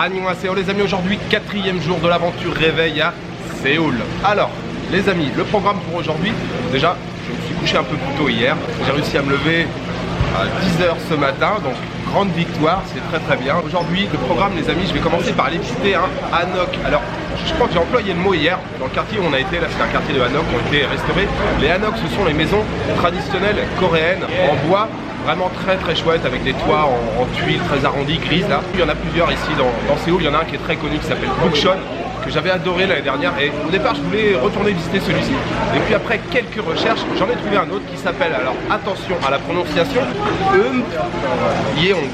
Annyeonghaseyo les amis, aujourd'hui 4e jour de l'aventure réveil à Séoul. Alors les amis, le programme pour aujourd'hui, déjà je me suis couché un peu plus tôt hier, j'ai réussi à me lever à 10h ce matin, donc grande victoire, c'est très bien. Aujourd'hui le programme les amis, je vais commencer par aller visiter un hanok. Alors je crois que j'ai employé le mot hier, dans le quartier où on a été, là c'est un quartier de hanok qui ont été restaurés. Les hanoks ce sont les maisons traditionnelles coréennes en bois, vraiment très chouette avec des toits en tuiles très arrondies, grises là. Il y en a plusieurs ici dans Séoul, il y en a un qui est très connu qui s'appelle Bukchon, que j'avais adoré l'année dernière, et au départ je voulais retourner visiter celui-ci, et puis après quelques recherches j'en ai trouvé un autre qui s'appelle, alors attention à la prononciation, Eumyeong,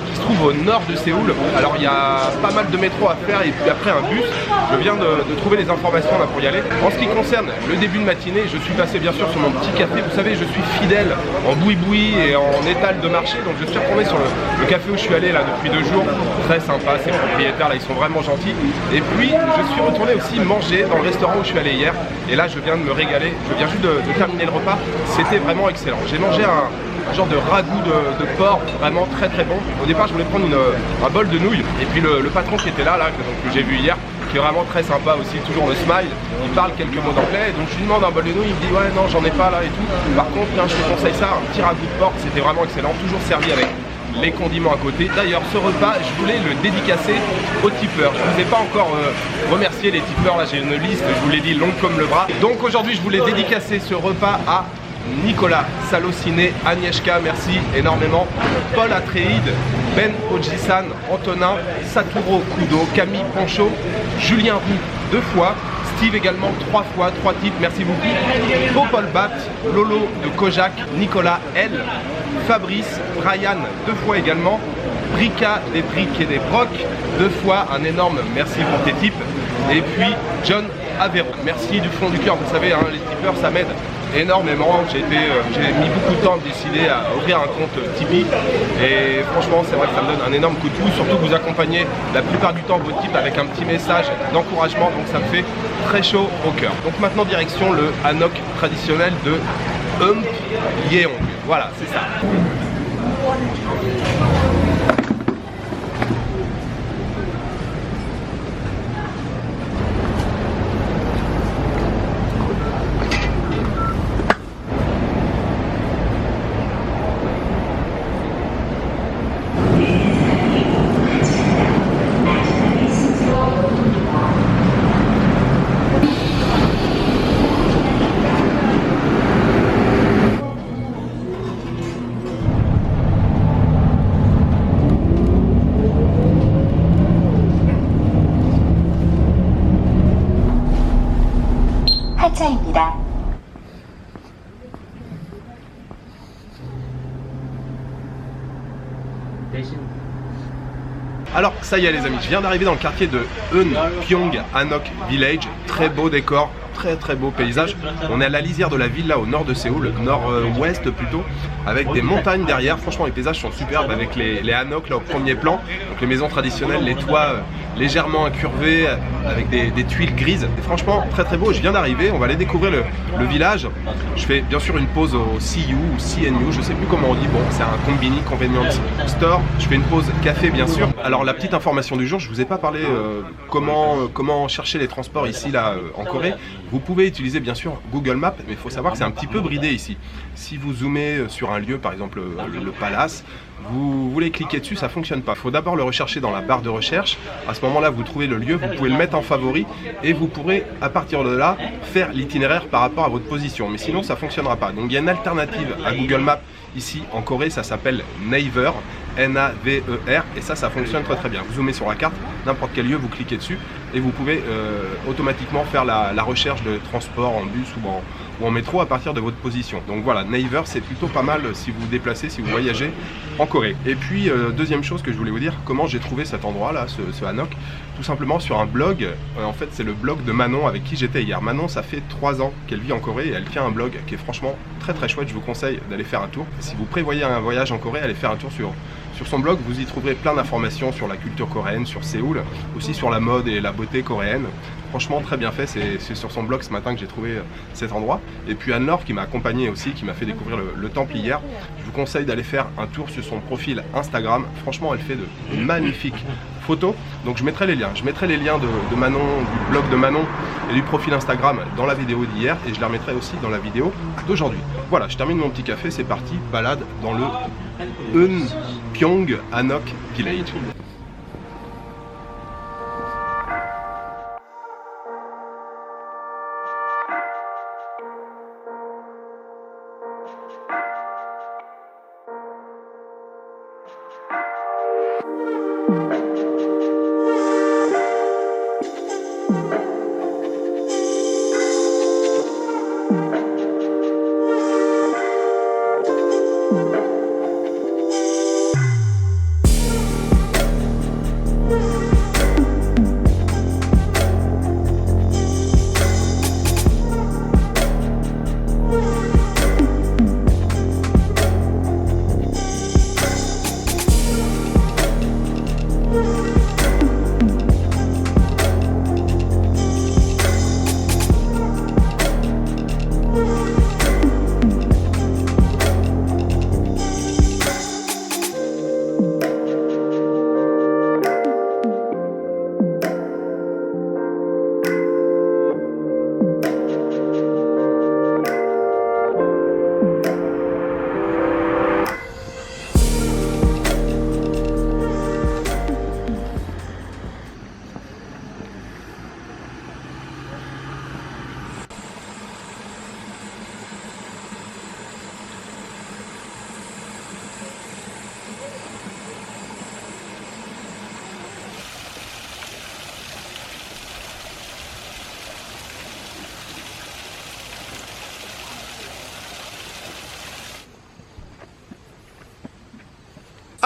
qui se trouve au nord de Séoul. Alors il y a pas mal de métro à faire et puis après un bus. Je viens de trouver les informations là pour y aller. En ce qui concerne le début de matinée, je suis passé bien sûr sur mon petit café. Vous savez, je suis fidèle en boui-boui et en étal de marché, donc je suis retourné sur le café où je suis allé là depuis 2 jours. Très sympa, ces propriétaires là, ils sont vraiment gentils. Et puis je suis retourné aussi manger dans le restaurant où je suis allé hier, et là je viens de me régaler. Je viens juste de terminer le repas, c'était vraiment excellent. J'ai mangé un genre de ragoût de porc, vraiment très bon. Au départ je voulais prendre un bol de nouilles, et puis le patron qui était là que j'ai vu hier, qui est vraiment très sympa aussi, toujours le smile, il parle quelques mots d'anglais, donc je lui demande un bol de nouilles, il me dit ouais non j'en ai pas là et tout. Par contre je te conseille ça, un petit ragoût de porc, c'était vraiment excellent, toujours servi avec les condiments à côté. D'ailleurs ce repas je voulais le dédicacer aux tipeurs. Je ne vous ai pas encore remercié les tipeurs, là j'ai une liste, je vous l'ai dit, longue comme le bras. Donc aujourd'hui je voulais dédicacer ce repas à Nicolas Salociné, Agnieszka, merci énormément, Paul Atréide, Ben Ojisan, Antonin, Saturo Kudo, Camille Pancho, Julien Roux 2 fois, Steve également 3 fois, 3 titres, merci beaucoup, Paul Bat, Lolo de Kojak, Nicolas L, Fabrice, Brian 2 fois également, Brika des Briques et des Brocs 2 fois, un énorme merci pour tes tips, et puis John Avero, merci du fond du cœur, vous savez, hein, les tipeurs ça m'aide énormément. J'ai mis beaucoup de temps à me décider à ouvrir un compte Tipeee, et franchement c'est vrai que ça me donne un énorme coup de pouce, surtout que vous accompagnez la plupart du temps vos tips avec un petit message d'encouragement, donc ça me fait très chaud au cœur. Donc maintenant direction le hanok traditionnel de Eumyeong. Voilà, c'est ça. 하차입니다. Alors ça y est les amis, je viens d'arriver dans le quartier de Eunpyeong Hanok Village, très beau décor, très beau paysage. On est à la lisière de la ville là au nord de Séoul, nord-ouest plutôt, avec des montagnes derrière. Franchement les paysages sont superbes avec les hanoks là au premier plan, donc les maisons traditionnelles, les toits légèrement incurvés avec des tuiles grises. Et franchement très beau. Je viens d'arriver, on va aller découvrir le village. Je fais bien sûr une pause au CU ou CNU, je sais plus comment on dit, bon c'est un combini convenience store. Je fais une pause café bien sûr. Alors la petite information du jour, je vous ai pas parlé comment chercher les transports ici là en Corée. Vous pouvez utiliser bien sûr Google Maps, mais il faut savoir que c'est un petit peu bridé ici. Si vous zoomez sur un lieu, par exemple le palace, vous voulez cliquer dessus, ça fonctionne pas. Il faut d'abord le rechercher dans la barre de recherche. À ce moment-là, vous trouvez le lieu, vous pouvez le mettre en favori et vous pourrez à partir de là faire l'itinéraire par rapport à votre position. Mais sinon, ça fonctionnera pas. Donc il y a une alternative à Google Maps ici en Corée, ça s'appelle Naver. N-A-V-E-R, et ça fonctionne très bien. Vous zoomez sur la carte, n'importe quel lieu, vous cliquez dessus et vous pouvez automatiquement faire la recherche de transport en bus ou en métro à partir de votre position. Donc voilà, Naver c'est plutôt pas mal si vous vous déplacez, si vous voyagez en Corée. Et puis deuxième chose que je voulais vous dire, comment j'ai trouvé cet endroit là, ce hanok, tout simplement sur un blog. En fait c'est le blog de Manon avec qui j'étais hier. Manon ça fait 3 ans qu'elle vit en Corée et elle tient un blog qui est franchement très chouette. Je vous conseille d'aller faire un tour. Si vous prévoyez un voyage en Corée, allez faire un tour sur son blog, vous y trouverez plein d'informations sur la culture coréenne, sur Séoul, aussi sur la mode et la beauté coréenne. Franchement très bien fait, c'est sur son blog ce matin que j'ai trouvé cet endroit. Et puis Anne-Laure qui m'a accompagné aussi, qui m'a fait découvrir le temple hier. Je vous conseille d'aller faire un tour sur son profil Instagram. Franchement elle fait de magnifiques photos. Donc je mettrai les liens. Je mettrai les liens de Manon, du blog de Manon et du profil Instagram dans la vidéo d'hier. Et je les remettrai aussi dans la vidéo d'aujourd'hui. Voilà, je termine mon petit café, c'est parti, balade dans le Eunpyeong Hanok Village.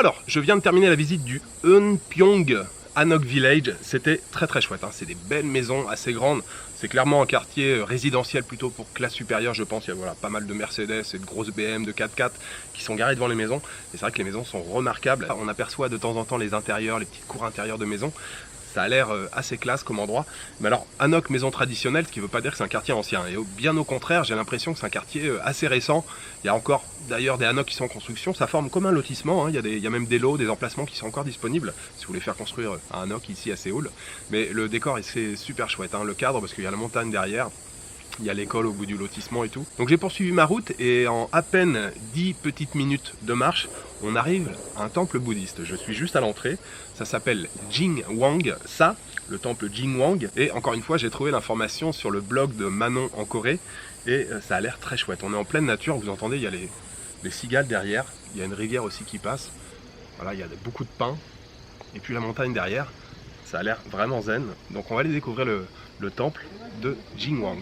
Alors, je viens de terminer la visite du Eunpyeong Hanok Village. C'était très chouette, hein. C'est des belles maisons assez grandes. C'est clairement un quartier résidentiel plutôt pour classe supérieure, je pense. Il y a voilà, pas mal de Mercedes et de grosses BM, de 4x4 qui sont garées devant les maisons. Et c'est vrai que les maisons sont remarquables. On aperçoit de temps en temps les intérieurs, les petites cours intérieures de maisons. Ça a l'air assez classe comme endroit. Mais alors, Hanok, maison traditionnelle, ce qui ne veut pas dire que c'est un quartier ancien. Et bien au contraire, j'ai l'impression que c'est un quartier assez récent. Il y a encore d'ailleurs des Hanok qui sont en construction. Ça forme comme un lotissement, hein. Il y a même des lots, des emplacements qui sont encore disponibles. Si vous voulez faire construire un Hanok ici à Séoul. Mais le décor, c'est super chouette, hein. Le cadre, parce qu'il y a la montagne derrière. Il y a l'école au bout du lotissement et tout. Donc j'ai poursuivi ma route et en à peine 10 petites minutes de marche, on arrive à un temple bouddhiste. Je suis juste à l'entrée. Ça s'appelle Jingwang Sa, le temple Jingwang. Et encore une fois, j'ai trouvé l'information sur le blog de Manon en Corée. Et ça a l'air très chouette. On est en pleine nature, vous entendez, il y a les cigales derrière. Il y a une rivière aussi qui passe. Voilà, il y a beaucoup de pins. Et puis la montagne derrière. Ça a l'air vraiment zen. Donc on va aller découvrir le temple de Jingwang.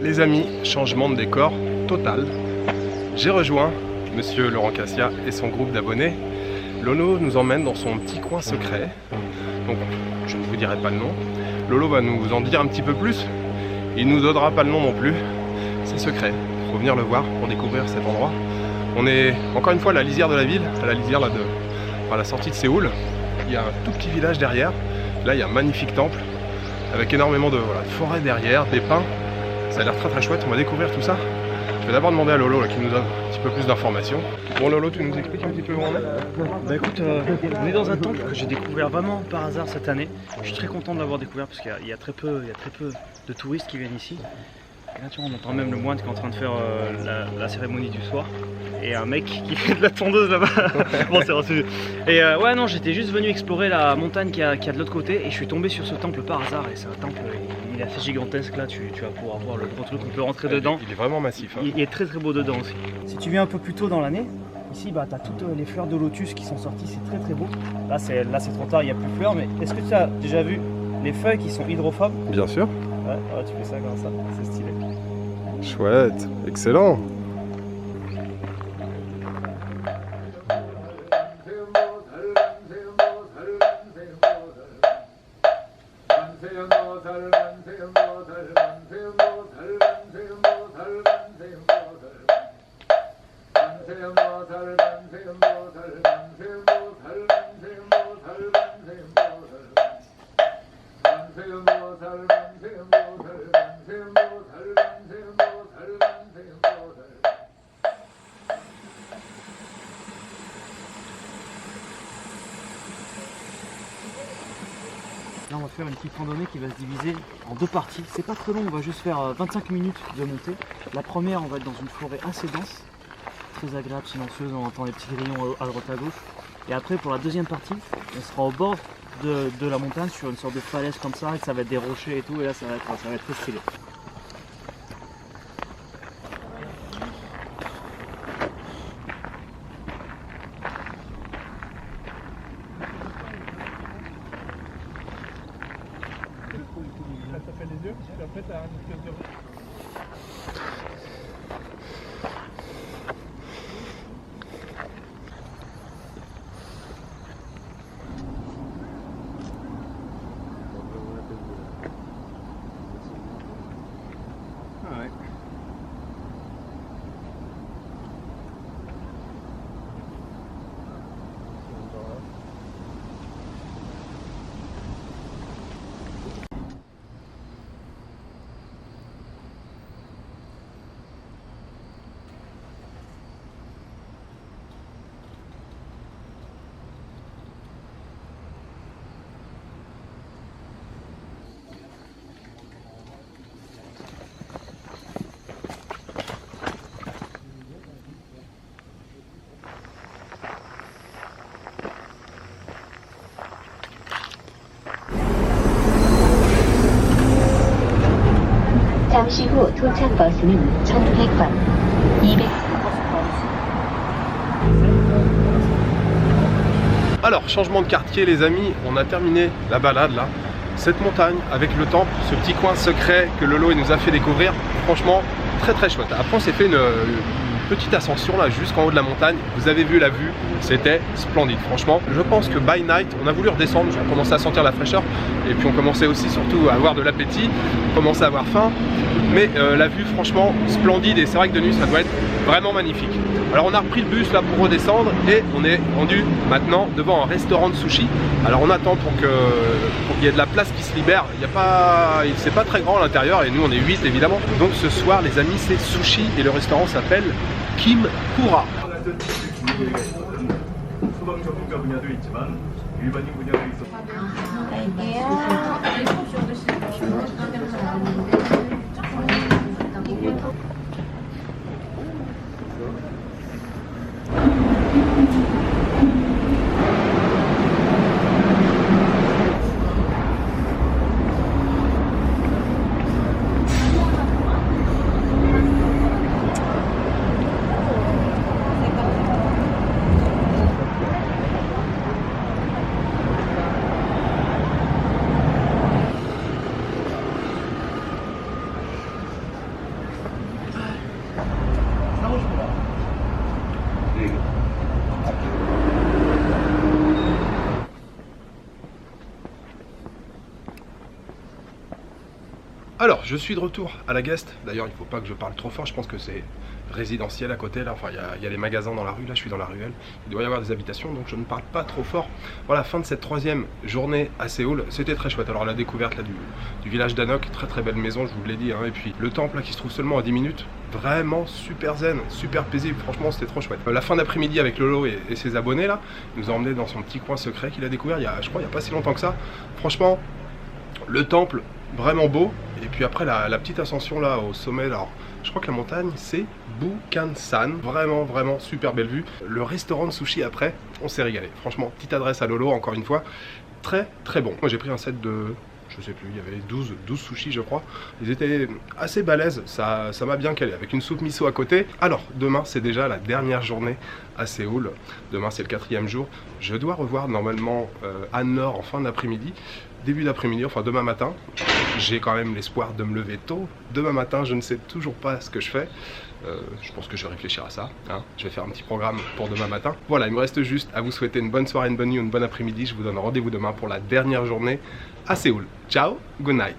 Les amis, changement de décor total. J'ai rejoint monsieur Laurent Cassia et son groupe d'abonnés. Lolo nous emmène dans son petit coin secret. Donc, je ne vous dirai pas le nom. Lolo va nous en dire un petit peu plus. Il nous donnera pas le nom non plus. C'est secret. Il faut venir le voir pour découvrir cet endroit. On est encore une fois à la lisière de la ville, à la lisière là à la sortie de Séoul. Il y a un tout petit village derrière. Là, il y a un magnifique temple avec énormément de forêt derrière, des pins. Ça a l'air très très chouette. On va découvrir tout ça. Je vais d'abord demander à Lolo là, qui nous donne un petit peu plus d'informations. Bon Lolo, tu nous expliques un petit peu où on est? Bah écoute, on est dans un temple que j'ai découvert vraiment par hasard cette année. Je suis très content de l'avoir découvert parce qu'il y a très peu de touristes qui viennent ici. Et là tu vois, on entend même le moine qui est en train de faire la cérémonie du soir. Et un mec qui fait de la tondeuse là-bas. Bon c'est reçu. Et ouais non, j'étais juste venu explorer la montagne qui a de l'autre côté et je suis tombé sur ce temple par hasard. Et c'est un temple, il est assez gigantesque là, tu vas pouvoir voir le gros truc, on peut rentrer dedans. Il est vraiment massif. Hein. Il est très très beau dedans aussi. Si tu viens un peu plus tôt dans l'année, ici bah, tu as toutes les fleurs de lotus qui sont sorties, c'est très très beau. Là c'est trop tard, il n'y a plus de fleurs, mais est-ce que tu as déjà vu les feuilles qui sont hydrophobes? Bien sûr. Ouais, tu fais ça comme ça, c'est stylé. Chouette, excellent. Là on va faire une petite randonnée qui va se diviser en deux parties. C'est pas très long, on va juste faire 25 minutes de montée. La première, on va être dans une forêt assez dense, très agréable, silencieuse, on entend les petits grillons à droite à gauche. Et après pour la deuxième partie, on sera au bord de la montagne sur une sorte de falaise comme ça, et ça va être des rochers et tout, et là ça va être très stylé. Ça fait les yeux, puis après t'as une espèce de... Ah ouais. 잠시 후 도착 버스는 1100번, 200... Alors, changement de quartier les amis, on a terminé la balade là. Cette montagne avec le temple, ce petit coin secret que Lolo nous a fait découvrir, franchement très très chouette. Après on s'est fait une petite ascension là jusqu'en haut de la montagne, vous avez vu la vue, c'était splendide franchement. Je pense que by night, on a voulu redescendre, on commençait à sentir la fraîcheur et puis on commençait aussi surtout à avoir de l'appétit, on commençait à avoir faim, mais la vue franchement splendide et c'est vrai que de nuit ça doit être vraiment magnifique. Alors on a repris le bus là pour redescendre et on est rendu maintenant devant un restaurant de sushi. Alors on attend pour qu'il y ait de la place qui se libère, c'est pas très grand à l'intérieur et nous on est 8 évidemment. Donc ce soir les amis c'est sushi et le restaurant s'appelle Kim Kura. Alors, je suis de retour à la Guest. D'ailleurs, il ne faut pas que je parle trop fort, je pense que c'est résidentiel à côté là, enfin il y a les magasins dans la rue, là je suis dans la ruelle, il doit y avoir des habitations, donc je ne parle pas trop fort. Voilà, fin de cette 3e journée à Séoul, c'était très chouette. Alors la découverte là du village d'Hanok, très très belle maison, je vous l'ai dit, hein. Et puis le temple là qui se trouve seulement à 10 minutes, vraiment super zen, super paisible, franchement c'était trop chouette. La fin d'après-midi avec Lolo et ses abonnés là, il nous a emmené dans son petit coin secret qu'il a découvert je crois il n'y a pas si longtemps que ça. Franchement, le temple, vraiment beau, et puis après la petite ascension là au sommet, alors je crois que la montagne c'est Bukhansan, vraiment super belle vue. Le restaurant de sushi après, on s'est régalé, franchement, petite adresse à Lolo encore une fois, très bon. Moi j'ai pris un set de, je sais plus, il y avait 12 sushis je crois, ils étaient assez balèzes, ça m'a bien calé, avec une soupe miso à côté. Alors demain c'est déjà la dernière journée à Séoul, demain c'est le 4e jour, je dois revoir normalement An-Nor en fin d'après-midi, début d'après-midi, enfin demain matin. J'ai quand même l'espoir de me lever tôt. Demain matin, je ne sais toujours pas ce que je fais. Je pense que je vais réfléchir à ça. Hein. Je vais faire un petit programme pour demain matin. Voilà, il me reste juste à vous souhaiter une bonne soirée, une bonne nuit, une bonne après-midi. Je vous donne rendez-vous demain pour la dernière journée à Séoul. Ciao, good night.